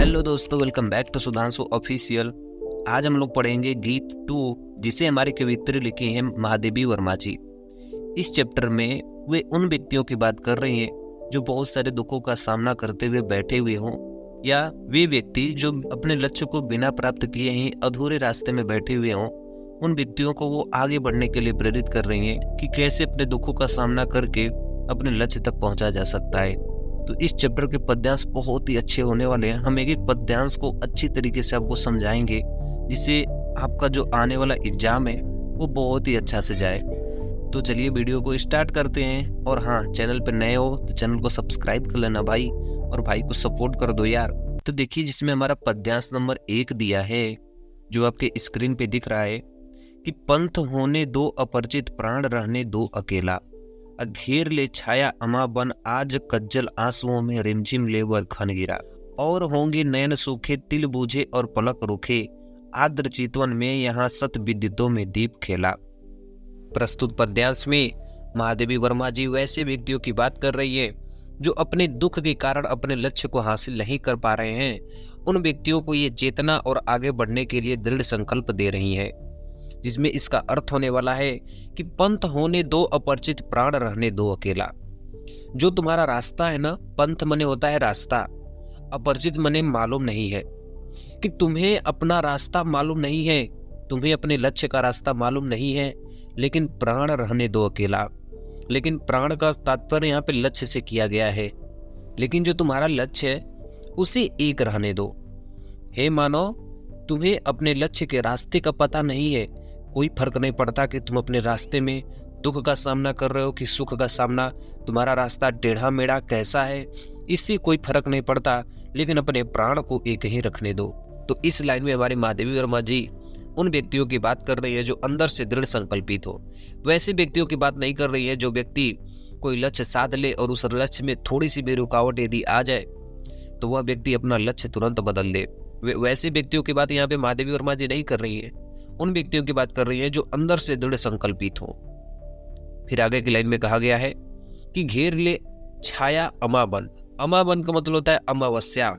Hello दोस्तों, welcome back to Sudhanshu official. आज हम लोग पढ़ेंगे गीत 2, जिसे हमारी कवित्री लिखी है महादेवी वर्मा जी। इस चैप्टर में वे उन व्यक्तियों की बात कर रही हैं जो बहुत सारे दुखों का सामना करते हुए बैठे हुए हों, या वे व्यक्ति जो अपने लक्ष्य को बिना प्राप्त किए ही अधूरे रास्ते में बैठे हुए हों। उन व्यक्तियों को वो आगे बढ़ने के लिए प्रेरित कर रही हैं कि कैसे अपने दुखों का सामना करके अपने लक्ष्य तक पहुंचा जा सकता है। तो इस चैप्टर के पद्यांश बहुत ही अच्छे होने वाले हैं। हम एक एक पद्यांश को अच्छी तरीके से आपको समझाएंगे, जिससे आपका जो आने वाला एग्जाम है वो बहुत ही अच्छा से जाए। तो चलिए वीडियो को स्टार्ट करते हैं। और हाँ, चैनल पर नए हो तो चैनल को सब्सक्राइब कर लेना भाई, और भाई को सपोर्ट कर दो यार। तो देखिए, जिसमें हमारा पद्यांश नंबर 1 दिया है, जो आपके स्क्रीन पे दिख रहा है कि पंथ होने दो अपरिचित, प्राण रहने दो अकेला, घेर ले छाया अमा बन, आज कज्जल आंसुओं में रिमझिम लेवर खन गिरा, और होंगे नयन सूखे, तिल बूझे और पलक रुखे, आर्द्र चितवन में यहाँ सत विद्युतों में दीप खेला। प्रस्तुत पद्यांश में महादेवी वर्मा जी वैसे व्यक्तियों की बात कर रही है जो अपने दुख के कारण अपने लक्ष्य को हासिल नहीं कर पा रहे हैं। उन व्यक्तियों को ये चेतना और आगे बढ़ने के लिए दृढ़ संकल्प दे रही है, जिसमें इसका अर्थ होने वाला है कि पंथ होने दो अपरिचित, प्राण रहने दो अकेला। जो तुम्हारा रास्ता है ना, पंथ मने होता है रास्ता, अपरिचित मने मालूम नहीं है, कि तुम्हें अपना रास्ता मालूम नहीं है, तुम्हें अपने लक्ष्य का रास्ता मालूम नहीं है, लेकिन प्राण रहने दो अकेला। लेकिन प्राण का तात्पर्य यहाँ पे लक्ष्य से किया गया है। लेकिन जो तुम्हारा लक्ष्य है उसे एक रहने दो। हे मानव, तुम्हें अपने लक्ष्य के रास्ते का पता नहीं है। कोई फर्क नहीं पड़ता कि तुम अपने रास्ते में दुख का सामना कर रहे हो कि सुख का सामना, तुम्हारा रास्ता टेढ़ा मेढ़ा कैसा है, इससे कोई फर्क नहीं पड़ता, लेकिन अपने प्राण को एक ही रखने दो। तो इस लाइन में हमारी महादेवी वर्मा जी उन व्यक्तियों की बात कर रही है जो अंदर से दृढ़ संकल्पित हो। वैसे व्यक्तियों की बात नहीं कर रही है जो व्यक्ति कोई लक्ष्य साध ले और उस लक्ष्य में थोड़ी सी भी रुकावट यदि आ जाए तो वह व्यक्ति अपना लक्ष्य तुरंत बदल दे। वैसे व्यक्तियों की बात यहाँ पे महादेवी वर्मा जी नहीं कर रही है, उन व्यक्तियों की बात कर रही है जो अंदर से दृढ़ संकल्पित हो। फिर आगे की लाइन में कहा गया है कि घेर ले छाया अमा बन। अमा बन का मतलब होता है अमावस्या,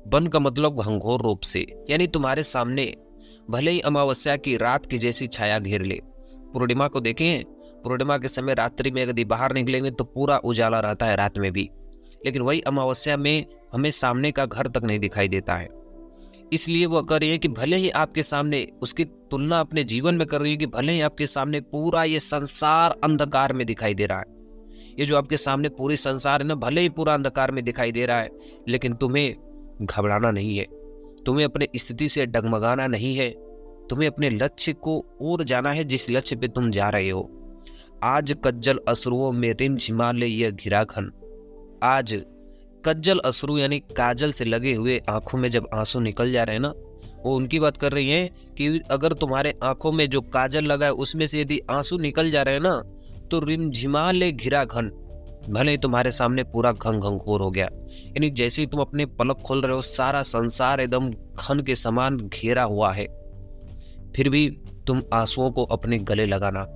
बन का मतलब घंघोर रूप से, यानी तुम्हारे सामने भले ही अमावस्या की रात की जैसी छाया घेर ले। पूर्णिमा को देखें, पूर्णिमा के समय रात्रि में यदि बाहर निकलेंगे तो पूरा उजाला रहता है रात में भी, लेकिन वही अमावस्या में हमें सामने का घर तक नहीं दिखाई देता है। इसलिए वह कर रही है कि भले ही आपके सामने, उसकी तुलना अपने जीवन में कर रही है कि भले ही आपके सामने पूरा ये संसार अंधकार में दिखाई दे रहा है, ये जो आपके सामने पूरी संसार है ना, भले ही पूरा अंधकार में दिखाई दे रहा है, लेकिन तुम्हें घबराना नहीं है, तुम्हें अपने स्थिति से डगमगाना नहीं है, तुम्हें अपने लक्ष्य को और जाना है जिस लक्ष्य पे तुम जा रहे हो। आज कज्जल अश्रुओं में रिम झिमाले यह घिरा खन। आज कज्जल अश्रु यानी काजल से लगे हुए आंखों में जब आंसू निकल जा रहे हैं ना, वो उनकी बात कर रही है कि अगर तुम्हारे आंखों में जो काजल लगा है उसमें से यदि आंसू निकल जा रहे हैं ना, तो रिमझिमा ले घिरा घन, भले ही तुम्हारे सामने पूरा घन घंघोर हो गया, यानी जैसे ही तुम अपने पलक खोल रहे हो सारा संसार एकदम घन के समान घेरा हुआ है, फिर भी तुम आंसुओं को अपने गले लगाना।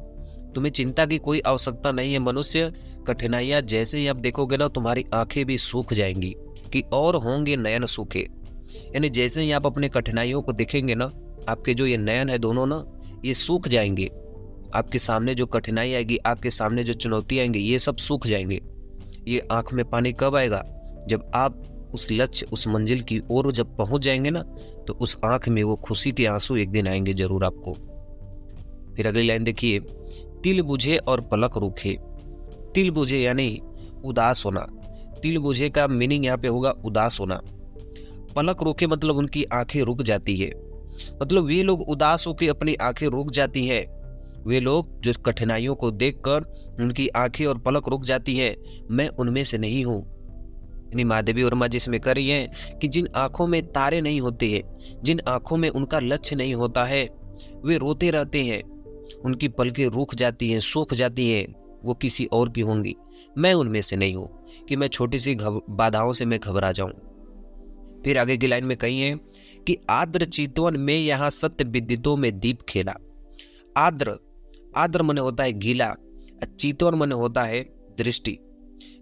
तुम्हें चिंता की कोई आवश्यकता नहीं है मनुष्य। कठिनाइयां जैसे ही आप देखोगे ना, तुम्हारी आंखें भी सूख जाएंगी कि और होंगे नयन सूखे, यानी जैसे ही आप अपने कठिनाइयों को देखेंगे ना, आपके जो ये नयन है दोनों ना, ये सूख जाएंगे। आपके सामने जो कठिनाई आएगी, आपके सामने जो चुनौती आएंगी, ये सब सूख जाएंगे। ये आंख में पानी कब आएगा? जब आप उस लक्ष्य, उस मंजिल की ओर जब पहुंच जाएंगे ना, तो उस आंख में वो खुशी के आंसू एक दिन आएंगे जरूर आपको। फिर अगली लाइन देखिए, तिल बुझे और पलक रूखे। तिल बुझे यानी उदास होना। तिल बुझे का मीनिंग यहाँ पे होगा उदास होना। पलक रूखे मतलब उनकी आंखें रुक जाती है, मतलब वे लोग उदास होकर अपनी आंखें रुक जाती हैं। वे लोग जो कठिनाइयों को देखकर उनकी आंखें और पलक रुक जाती है, मैं उनमें से नहीं हूँ। यानी महादेवी वर्मा जी इसमें कर रही है कि जिन आंखों में तारे नहीं होते हैं, जिन आंखों में उनका लक्ष्य नहीं होता है, वे रोते रहते हैं, उनकी पलकें रूख जाती हैं, सूख जाती हैं, वो किसी और की होंगी। मैं उनमें से नहीं हूँ कि मैं छोटी सी बाधाओं से मैं घबरा जाऊं। फिर आगे की लाइन में कही है कि आर्द्र चितवन में यहाँ सत्य विद्युतों में दीप खेला। आर्द्र, आर्द्र मन होता है गीला, चितवन मन होता है दृष्टि।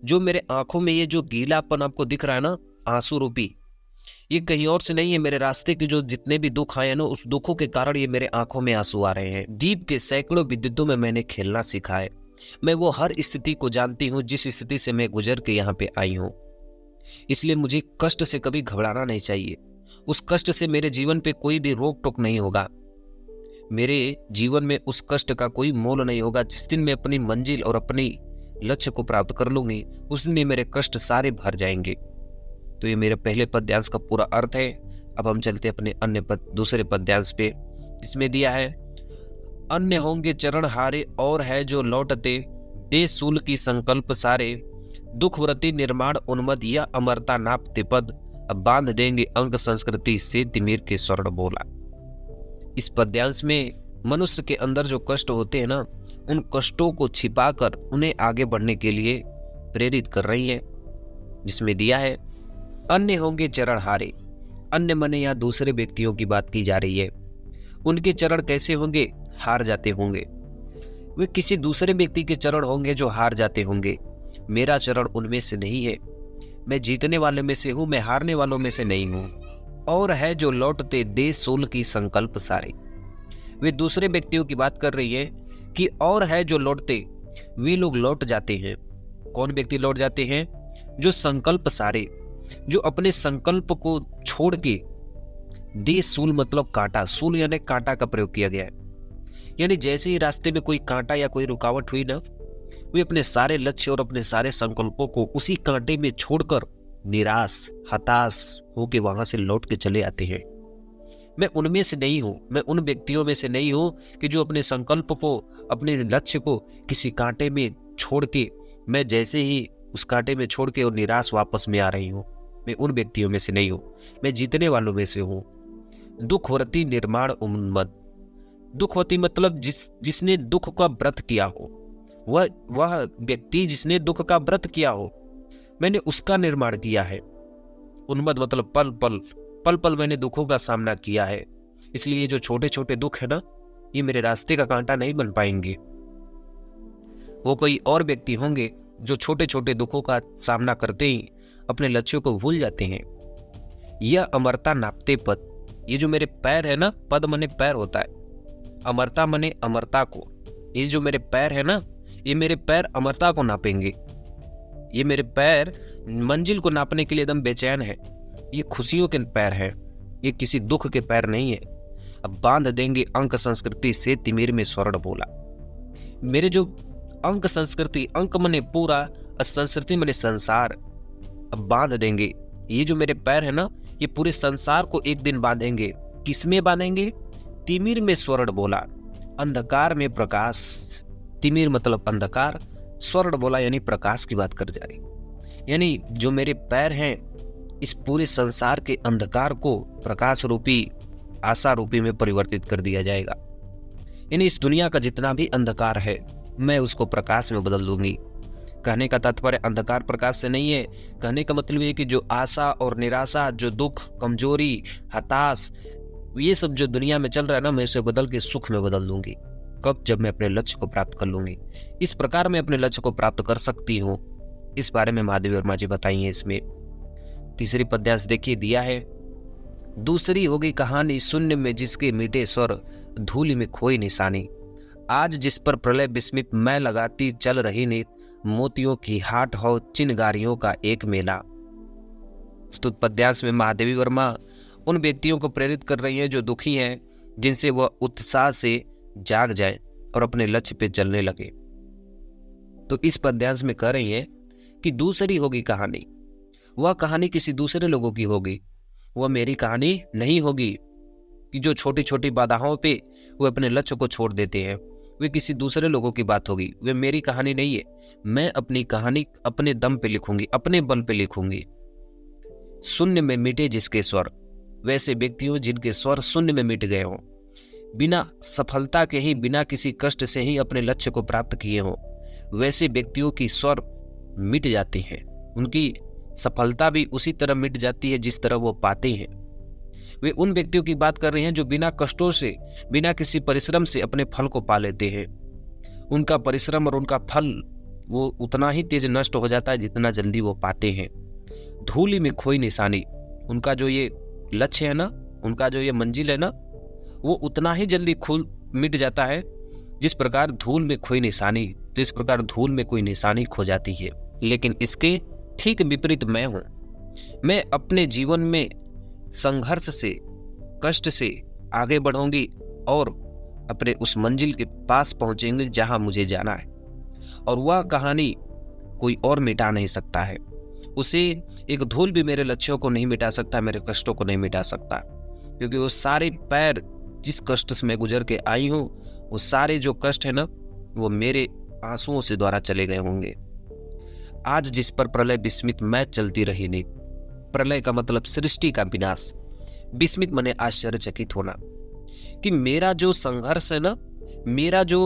जो मेरे आंखों में ये जो गीलापन आपको दिख रहा है ना, आंसू रूपी, ये कहीं और से नहीं है, मेरे रास्ते के जो जितने भी दुख आए हैं ना, उस दुखों के कारण ये मेरे आंखों में आंसू आ रहे हैं। दीप के सैकड़ों विद्युतों में मैंने खेलना सीखा है। मैं वो हर स्थिति को जानती हूँ जिस स्थिति से मैं गुजर के यहाँ पे आई हूँ। इसलिए मुझे कष्ट से कभी घबराना नहीं चाहिए। उस कष्ट से मेरे जीवन पे कोई भी रोक टोक नहीं होगा। मेरे जीवन में उस कष्ट का कोई मोल नहीं होगा। जिस दिन मैं अपनी मंजिल और अपनी लक्ष्य को प्राप्त कर लूंगी, उस दिन मेरे कष्ट सारे भर जाएंगे। तो ये मेरे पहले पद्यांश का पूरा अर्थ है। अब हम चलते अपने अन्य दूसरे पद्यांश पे, जिसमें दिया है, अन्य होंगे चरण हारे और है जो लौटते, दे सूल की संकल्प सारे, दुख व्रति निर्माण उन्मद या अमरता नापते पद, अब बांध देंगे अंक संस्कृति से तिमिर के स्वर्ण बोला। इस पद्यांश में मनुष्य के अंदर जो कष्ट होते हैं ना, उन कष्टों को छिपाकर उन्हें आगे बढ़ने के लिए प्रेरित कर रही है। जिसमें दिया है, अन्य होंगे चरण हारे। अन्य मने या दूसरे व्यक्तियों की बात की जा रही है। उनके चरण कैसे होंगे? हार जाते होंगे। वे किसी दूसरे व्यक्ति के चरण होंगे जो हार जाते होंगे। मेरा चरण उनमें से नहीं है। मैं जीतने वाले में से हूं, मैं हारने वालों में से नहीं हूं। और है जो लौटते दे सोल की संकल्प सारे। वे दूसरे व्यक्तियों की बात कर रही है कि और है जो लौटते, वे लोग लौट जाते हैं। कौन व्यक्ति लौट जाते हैं? जो संकल्प सारे, जो अपने संकल्प को छोड़ के, दे सूल मतलब कांटा, सूल यानी कांटा का प्रयोग किया गया है। यानी जैसे ही रास्ते में कोई कांटा या कोई रुकावट हुई ना, वे अपने सारे लक्ष्य और अपने सारे संकल्पों को उसी कांटे में छोड़कर निराश, हताश होके वहां से लौट के चले आते हैं। मैं उनमें से नहीं हूं। मैं उन व्यक्तियों में से नहीं हूं कि जो अपने संकल्प को, अपने लक्ष्य को किसी कांटे में छोड़ के, मैं जैसे ही उस कांटे में छोड़ के और निराश वापस में आ रही हूं। मैं उन व्यक्तियों में से नहीं हूं। मैं जीतने वालों में से हूं। दुखवती निर्माण उन्मद। दुखवती मतलब जिसने दुख का व्रत किया हो, वह व्यक्ति जिसने दुख का व्रत किया हो, मैंने उसका निर्माण किया है। उन्मद मतलब पल पल मैंने दुखों का सामना किया है। इसलिए जो छोटे छोटे दुख है ना, ये मेरे रास्ते का कांटा नहीं बन पाएंगे। वो कोई और व्यक्ति होंगे जो छोटे छोटे दुखों का सामना करते ही अपने लक्ष्यों को भूल जाते हैं। यह अमरता नापते पद। ये जो मेरे पैर है ना, पद मने पैर होता है, अमरता मने अमरता को। ये जो मेरे पैर है ना, ये मेरे पैर अमरता को नापेंगे। ये मेरे पैर मंजिल को नापने के लिए एकदम बेचैन है। ये खुशियों के पैर हैं, ये किसी दुख के पैर नहीं है। अब बांध देंगे अंक संस्कृति से तिमिर में स्वर्ण बोला। मेरे जो अंक संस्कृति, अंक मने पूरा, संस्कृति मने संसार, अब बांध देंगे। ये जो मेरे पैर है ना, ये पूरे संसार को एक दिन बांधेंगे। किसमें बांधेंगे? तिमिर में स्वर्ण बोला, अंधकार में प्रकाश। तिमिर मतलब अंधकार, स्वर्ण बोला यानी प्रकाश की बात कर जा रही। यानी जो मेरे पैर हैं, इस पूरे संसार के अंधकार को प्रकाश रूपी, आशा रूपी में परिवर्तित कर दिया जाएगा। यानी इस दुनिया का जितना भी अंधकार है, मैं उसको प्रकाश में बदल दूंगी। कहने का तात्पर्य अंधकार प्रकाश से नहीं है। कहने का मतलब ये कि जो आशा और निराशा, जो दुख, कमजोरी, हताश, ये सब जो दुनिया में चल रहा है ना, मैं इसे बदल के सुख में बदल दूंगी। कब? जब मैं अपने लक्ष्य को प्राप्त कर लूंगी। इस प्रकार मैं अपने लक्ष्य को प्राप्त कर सकती हूँ, इस बारे में महादेवी वर्मा जी बताई है इसमें। तीसरी पद्यांश देखिए, दिया है, दूसरी होगी कहानी शून्य में जिसके मिटे स्वर, धूलि में खोई निशानी। आज जिस पर प्रलय विस्मित मैं लगाती चल रही नीत, मोतियों की हाट हो चिनगारियों का एक मेला। स्तुत पद्यांश में महादेवी वर्मा उन व्यक्तियों को प्रेरित कर रही हैं जो दुखी हैं, जिनसे वह उत्साह से जाग जाए और अपने लक्ष्य पे चलने लगे। तो इस पद्यांश में कह रही हैं कि दूसरी होगी कहानी। वह कहानी किसी दूसरे लोगों की होगी, वह मेरी कहानी नहीं होगी। कि जो छोटी छोटी बाधाओं पे वो अपने लक्ष्य को छोड़ देते हैं, वे किसी दूसरे लोगों की बात होगी। वे मेरी कहानी नहीं है। मैं अपनी कहानी अपने दम पे लिखूंगी, अपने बल पे लिखूंगी। शून्य में मिटे जिसके स्वर, वैसे व्यक्तियों जिनके स्वर शून्य में मिट गए हों, बिना सफलता के ही, बिना किसी कष्ट से ही अपने लक्ष्य को प्राप्त किए हों, वैसे व्यक्तियों की स्वर मिट जाती हैं। उनकी सफलता भी उसी तरह मिट जाती है जिस तरह वो पाते हैं। वे उन व्यक्तियों की बात कर रहे हैं जो बिना कष्टों से, बिना किसी परिश्रम से अपने फल को पा लेते हैं। उनका परिश्रम और उनका फल वो उतना ही तेज नष्ट हो जाता है जितना जल्दी वो पाते हैं। धूलि में खोई निशानी, उनका जो ये लक्ष्य है ना, उनका जो ये मंजिल है ना, वो उतना ही जल्दी मिट जाता है जिस प्रकार धूल में कोई निशानी खो जाती है। लेकिन इसके ठीक विपरीत मैं हूं। मैं अपने जीवन में संघर्ष से, कष्ट से आगे बढ़ूंगी और अपने उस मंजिल के पास पहुंचेंगे जहां मुझे जाना है। और वह कहानी कोई और मिटा नहीं सकता है। उसे एक धूल भी मेरे लक्ष्यों को नहीं मिटा सकता, मेरे कष्टों को नहीं मिटा सकता, क्योंकि वो सारे पैर जिस कष्ट से मैं गुजर के आई हूँ, वो सारे जो कष्ट है ना, वो मेरे आंसुओं से द्वारा चले गए होंगे। आज जिस पर प्रलय विस्मित मैं चलती रही नहीं। प्रलय का मतलब सृष्टि का विनाश, विस्मित मने आश्चर्यचकित होना, कि मेरा जो संघर्ष है ना, मेरा जो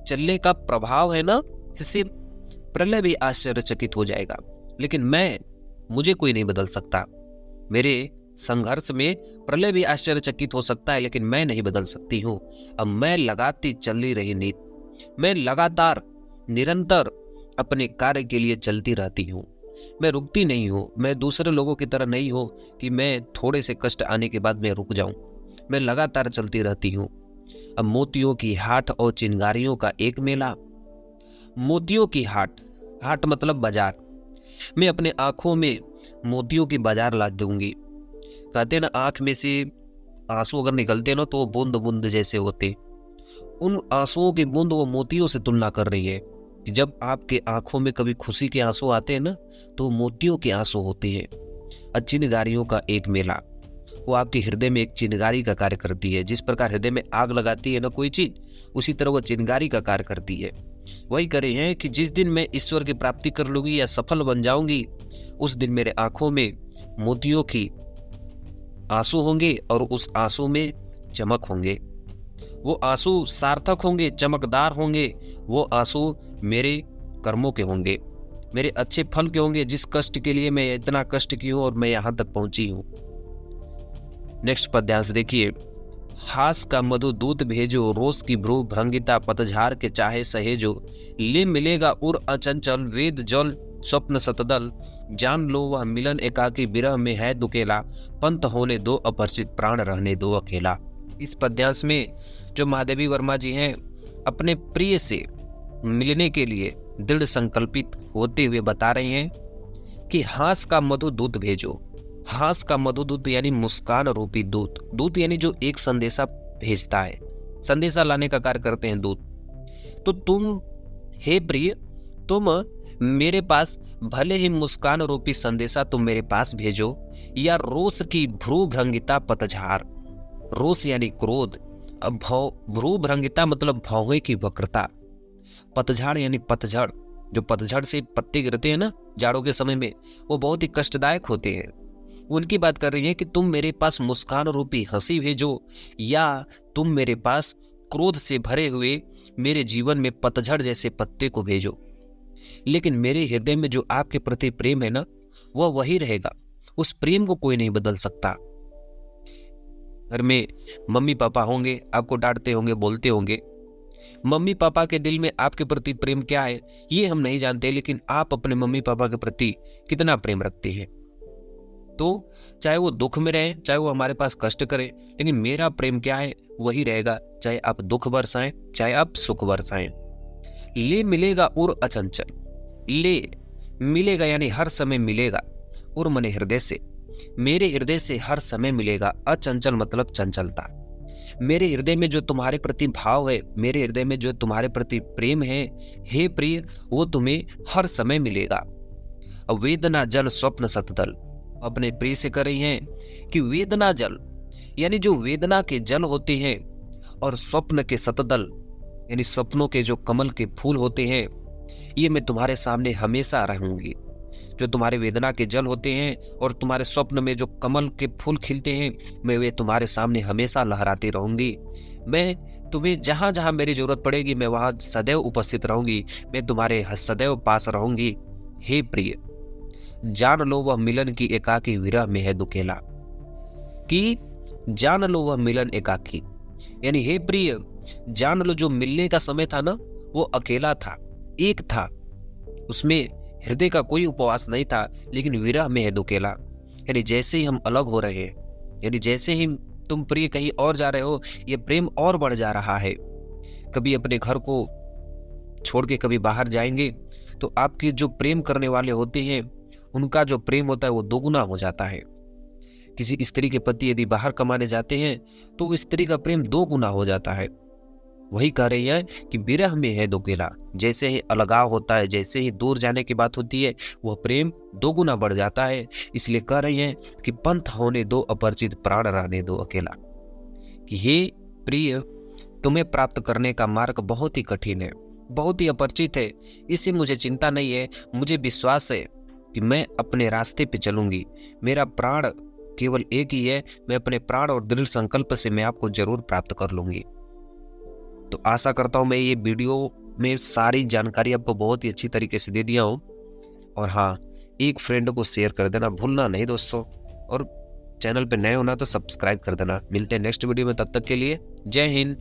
चलने का प्रभाव है ना, इससे प्रलय भी आश्चर्यचकित हो जाएगा। लेकिन मुझे कोई नहीं बदल सकता। मेरे संघर्ष में प्रलय भी आश्चर्यचकित हो सकता है, लेकिन मैं नहीं बदल सकती हूँ। अब मैं लगाती चली रही नीत, मैं लगातार निरंतर अपने कार्य के लिए चलती रहती हूँ। मैं रुकती नहीं हूँ। मैं दूसरे लोगों की तरह नहीं हूँ कि मैं थोड़े से कष्ट आने के बाद मैं रुक जाऊं। मैं लगातार चलती रहती हूँ। अब मोतियों की हाट और चिंगारियों का एक मेला। मोतियों की हाट, हाट मतलब बाजार। मैं अपने आंखों में मोतियों की बाजार ला दूंगी। कहते ना, आंख में से आंसू अगर निकलते ना तो वो बूंद बूंद जैसे होते। उन आंसुओं की बूंद वो मोतियों से तुलना कर रही है कि जब आपके आंखों में कभी खुशी के आंसू आते हैं ना, तो मोतियों के आंसू होते हैं। चिनगारियों का एक मेला, वो आपके हृदय में एक चिनगारी का कार्य करती है। जिस प्रकार हृदय में आग लगाती है ना कोई चीज, उसी तरह वो चिनगारी का कार्य करती है। वही करे हैं कि जिस दिन मैं ईश्वर की प्राप्ति कर लूंगी या सफल बन जाऊंगी, उस दिन मेरे आंखों में मोतियों की आंसू होंगे और उस आंसू में चमक होंगे। वो आंसू सार्थक होंगे, चमकदार होंगे। वो आंसू मेरे कर्मों के होंगे, मेरे अच्छे फल के होंगे, जिस कष्ट के लिए मैं इतना कष्ट की हूं और मैं यहां तक पहुंची हूं। नेक्स्ट पद्यांश देखिए। हास का मधु दूत भेजो, रोष की भ्रू भंगिता पतझार के चाहे सहेजो। ले मिलेगा उर अचंचल, वेद जल स्वप्न सतदल। जान लो वह मिलन एकाकी, विरह में है दुकेला। पंथ होने दो अपरिचित, प्राण रहने दो अकेला। इस पद्यांश में जो महादेवी वर्मा जी हैं, अपने प्रिय से मिलने के लिए दृढ़ संकल्पित होते हुए बता रही हैं कि हास का मधु दूत भेजो। हास का मधु दूत यानी मुस्कान रूपी दूत। दूत यानी जो एक संदेशा भेजता है, संदेशा लाने का कार्य करते हैं दूत। तो तुम हे प्रिय, तुम मेरे पास भले ही मुस्कान रूपी संदेशा तुम मेरे पास भेजो, या रोष की भ्रू भ्रंगिता पतझार। रोष यानी क्रोध, अब भ्रू भ्रंगिता मतलब भौहें की वक्रता। पतझड़ यानी पतझड़, जो पतझड़ से पत्ते गिरते हैं ना जाड़ों के समय में, वो बहुत ही कष्टदायक होते हैं। उनकी बात कर रही है कि तुम मेरे पास मुस्कान रूपी हंसी भेजो, या तुम मेरे पास क्रोध से भरे हुए मेरे जीवन में पतझड़ जैसे पत्ते को भेजो। लेकिन मेरे हृदय में जो आपके प्रति प्रेम है ना, वह वही रहेगा। उस प्रेम को कोई नहीं बदल सकता। घर में मम्मी पापा होंगे, आपको डांटते होंगे, बोलते होंगे। मम्मी पापा के दिल में आपके प्रति प्रेम क्या है ये हम नहीं जानते, लेकिन आप अपने मम्मी पापा के प्रति कितना प्रेम रखते हैं। तो चाहे वो दुख में रहे, चाहे वो हमारे पास कष्ट करे, लेकिन मेरा प्रेम क्या है वही रहेगा, चाहे आप दुख बरसाएं, चाहे आप सुख बरसाएं। ले मिलेगा उर अचंचल। ले मिलेगा यानी हर समय मिलेगा, उर मने हृदय से, मेरे हृदय से हर समय मिलेगा। अचंचल मतलब चंचलता। मेरे हृदय में जो तुम्हारे प्रति भाव है, मेरे हृदय में जो तुम्हारे प्रति प्रेम है, हे प्रिय, वो तुम्हें हर समय मिलेगा। वेदना जल स्वप्न सतदल, अपने प्रिय से कर रही हैं कि वेदना जल यानी जो वेदना के जल होते हैं, और स्वप्न के सतदल यानी सपनों के जो कमल के फूल होते हैं, ये मैं तुम्हारे सामने हमेशा रहूंगी। जो तुम्हारे वेदना के जल होते हैं और तुम्हारे स्वप्न में जो कमल के फूल खिलते हैं, मैं वे तुम्हारे सामने हमेशा लहराती रहूंगी। मैं तुम्हें जहां जहां मेरी जरूरत पड़ेगी, मैं वहां सदैव उपस्थित रहूंगी। मैं तुम्हारे सदैव पास रहूंगी। हे प्रिय, जान लो वह मिलन की एकाकी, विरह में है दुकेला। कि जान लो वह मिलन एकाकी यानी हे प्रिय, जान लो जो मिलने का समय था ना, वो अकेला था, एक था, उसमें हृदय का कोई उपवास नहीं था, लेकिन विरह में है दुकेला। यानी जैसे ही हम अलग हो रहे हैं, यानी जैसे ही तुम प्रिय कहीं और जा रहे हो, ये प्रेम और बढ़ जा रहा है। कभी अपने घर को छोड़ के कभी बाहर जाएंगे तो आपके जो प्रेम करने वाले होते हैं उनका जो प्रेम होता है वो दोगुना हो जाता है। किसी स्त्री के पति यदि बाहर कमाने जाते हैं तो स्त्री का प्रेम दो गुना हो जाता है। वही कह रही है कि विरह में है दुकेला, जैसे ही अलगाव होता है, जैसे ही दूर जाने की बात होती है, वह प्रेम दो गुना बढ़ जाता है। इसलिए कह रही है कि पंथ होने दो अपरिचित, प्राण रहने दो अकेला। कि हे प्रिय, तुम्हें प्राप्त करने का मार्ग बहुत ही कठिन है, बहुत ही अपरिचित है। इससे मुझे चिंता नहीं है, मुझे विश्वास है कि मैं अपने रास्ते पे चलूंगी। मेरा प्राण केवल एक ही है, मैं अपने प्राण और दृढ़ संकल्प से मैं आपको जरूर प्राप्त कर लूंगी। तो आशा करता हूँ मैं ये वीडियो में सारी जानकारी आपको बहुत ही अच्छी तरीके से दे दिया हूँ। और हाँ, एक फ्रेंड को शेयर कर देना भूलना नहीं दोस्तों, और चैनल पे नए होना तो सब्सक्राइब कर देना। मिलते हैं नेक्स्ट वीडियो में, तब तक के लिए जय हिंद।